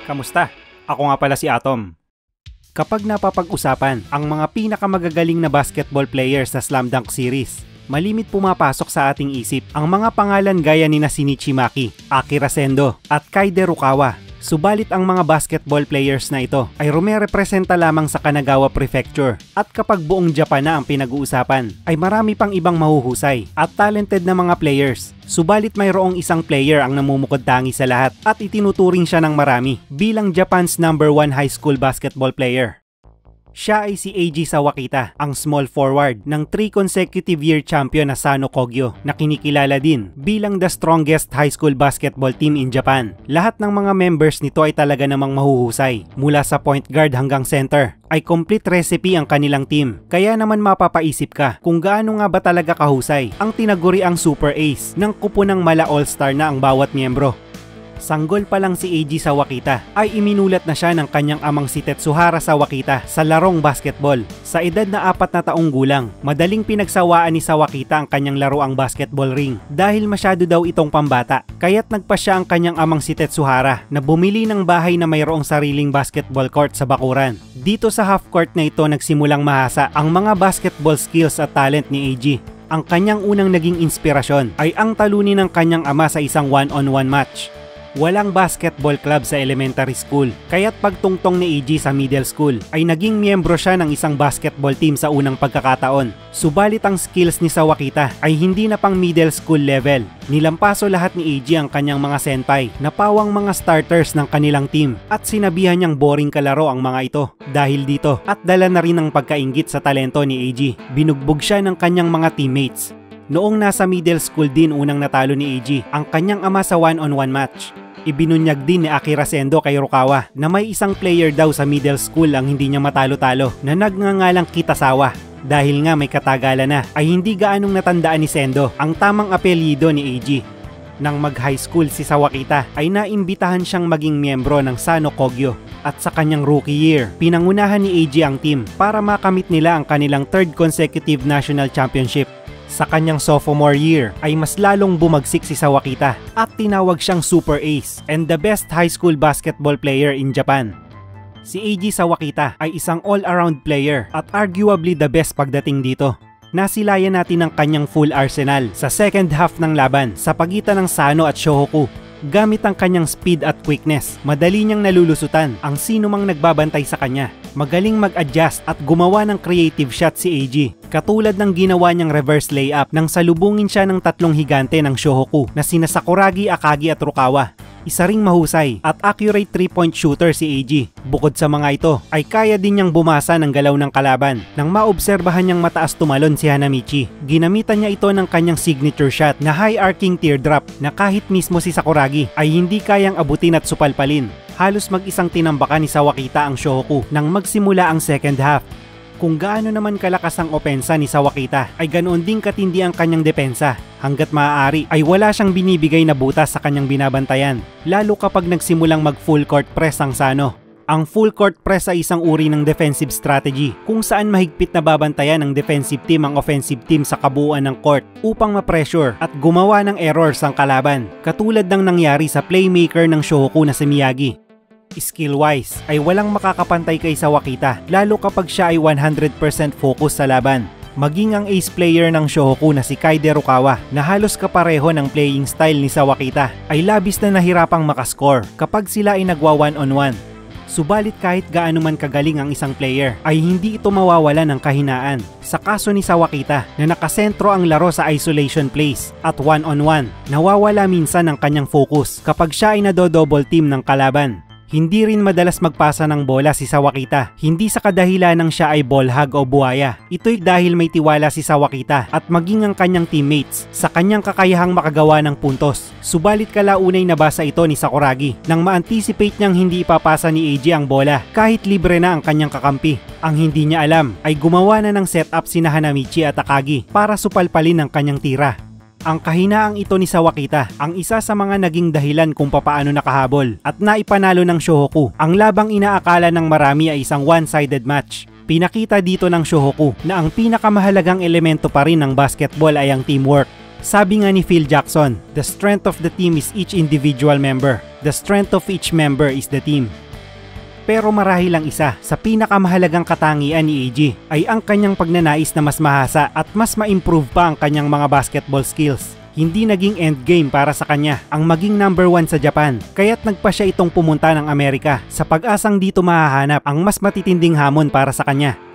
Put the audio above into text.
Kamusta? Ako nga pala si Atom. Kapag napapag-usapan ang mga pinakamagagaling na basketball players sa Slam Dunk Series, malimit pumapasok sa ating isip ang mga pangalan gaya ni Shinichi Maki, Akira Sendo at Kaide Rukawa. Subalit ang mga basketball players na ito ay rumerepresenta lamang sa Kanagawa Prefecture, at kapag buong Japan na ang pinag-uusapan ay marami pang ibang mahuhusay at talented na mga players. Subalit mayroong isang player ang namumukod-tangi sa lahat at itinuturing siya ng marami bilang Japan's #1 high school basketball player. Siya ay si Eiji Sawakita, ang small forward ng 3 consecutive year champion na Sano Kogyo na kinikilala din bilang the strongest high school basketball team in Japan. Lahat ng mga members nito ay talaga namang mahuhusay. Mula sa point guard hanggang center ay complete recipe ang kanilang team. Kaya naman mapapaisip ka kung gaano nga ba talaga kahusay ang tinaguriang super ace ng kupunang mala all-star na ang bawat miyembro. Sanggol pa lang si Eiji Sawakita ay iminulat na siya ng kanyang amang si Tetsuhara Sawakita sa larong basketball. Sa edad na 4 na taong gulang, madaling pinagsawaan ni Sawakita ang kanyang laruang basketball ring dahil masyado daw itong pambata. Kaya't nagpa siya ang kanyang amang si Tetsuhara na bumili ng bahay na mayroong sariling basketball court sa bakuran. Dito sa half court na ito nagsimulang mahasa ang mga basketball skills at talent ni Eiji. Ang kanyang unang naging inspirasyon ay ang talunin ng kanyang ama sa isang one-on-one match. Walang basketball club sa elementary school, kaya't pagtungtong ni Eiji sa middle school ay naging miyembro siya ng isang basketball team sa unang pagkakataon. Subalit ang skills ni Sawakita ay hindi na pang middle school level. Nilampaso lahat ni Eiji ang kanyang mga senpai na pawang mga starters ng kanilang team at sinabihan niyang boring kalaro ang mga ito. Dahil dito at dala na rin ang pagkainggit sa talento ni Eiji, binugbog siya ng kanyang mga teammates. Noong nasa middle school din unang natalo ni Eiji ang kanyang ama sa one-on-one match. Ibinunyag din ni Akira Sendo kay Rukawa na may isang player daw sa middle school ang hindi niya matalo-talo na nagngangalang Kitasawa. Dahil nga may katagalan na ay hindi gaanong natandaan ni Sendo ang tamang apelyido ni Eiji. Nang mag-high school si Sawakita ay naimbitahan siyang maging miyembro ng Sano Kogyo at sa kanyang rookie year, pinangunahan ni Eiji ang team para makamit nila ang kanilang 3rd consecutive national championship. Sa kanyang sophomore year ay mas lalong bumagsik si Sawakita at tinawag siyang Super Ace and the best high school basketball player in Japan. Si Eiji Sawakita ay isang all-around player at arguably the best pagdating dito. Nasilayan natin ang kanyang full arsenal sa second half ng laban sa pagitan ng Sano at Shohoku. Gamit ang kanyang speed at quickness, madali niyang nalulusutan ang sino mang nagbabantay sa kanya. Magaling mag-adjust at gumawa ng creative shot si Eiji. Katulad ng ginawa niyang reverse layup nang salubungin siya ng 3 higante ng Shohoku na sina Sakuragi, Akagi at Rukawa. Isa ring mahusay at accurate 3-point shooter si Eiji. Bukod sa mga ito, ay kaya din niyang bumasa ng galaw ng kalaban. Nang maobserbahan niyang mataas tumalon si Hanamichi, ginamitan niya ito ng kanyang signature shot na high arcing teardrop na kahit mismo si Sakuragi ay hindi kayang abutin at supalpalin. Halos mag-isang tinambakan ni Sawakita ang Shohoku nang magsimula ang second half. Kung gaano naman kalakas ang opensa ni Sawakita ay ganoon din katindi ang kanyang depensa. Hanggat maaari ay wala siyang binibigay na butas sa kanyang binabantayan, lalo kapag nagsimulang mag full court press ang Sano. Ang full court press ay isang uri ng defensive strategy kung saan mahigpit na babantayan ng defensive team ang offensive team sa kabuuan ng court upang ma-pressure at gumawa ng errors ang kalaban, katulad ng nangyari sa playmaker ng Shohoku na si Miyagi. Skill-wise ay walang makakapantay kay Sawakita lalo kapag siya ay 100% focus sa laban. Maging ang ace player ng Shohoku na si Kaide Rukawa na halos kapareho ng playing style ni Sawakita ay labis na nahirapang makascore kapag sila ay nagwa one-on-one. Subalit kahit gaano man kagaling ang isang player ay hindi ito mawawala ng kahinaan. Sa kaso ni Sawakita na nakasentro ang laro sa isolation plays at one-on-one, nawawala minsan ang kanyang focus kapag siya ay nado-double team ng kalaban. Hindi rin madalas magpasa ng bola si Sawakita, hindi sa kadahilan ng siya ay ball hog o buhaya. Ito'y dahil may tiwala si Sawakita at maging ang kanyang teammates sa kanyang kakayahang makagawa ng puntos. Subalit kalaunay nabasa ito ni Sakuragi nang ma-anticipate niyang hindi ipapasa ni Eiji ang bola kahit libre na ang kanyang kakampi. Ang hindi niya alam ay gumawa na ng setup sina Hanamichi at Akagi para supalpalin ang kanyang tira. Ang kahinaang ito ni Sawakita ang isa sa mga naging dahilan kung papaano nakahabol at naipanalo ng Shohoku ang labang inaakala ng marami ay isang one-sided match. Pinakita dito ng Shohoku na ang pinakamahalagang elemento pa rin ng basketball ay ang teamwork. Sabi nga ni Phil Jackson, the strength of the team is each individual member. The strength of each member is the team. Pero marahil lang isa sa pinakamahalagang katangian ni AG ay ang kanyang pagnanais na mas mahasa at mas ma-improve pa ang kanyang mga basketball skills. Hindi naging endgame para sa kanya ang maging number 1 sa Japan, kaya't nagpa siya itong pumunta ng Amerika sa pag-asang dito mahahanap ang mas matitinding hamon para sa kanya.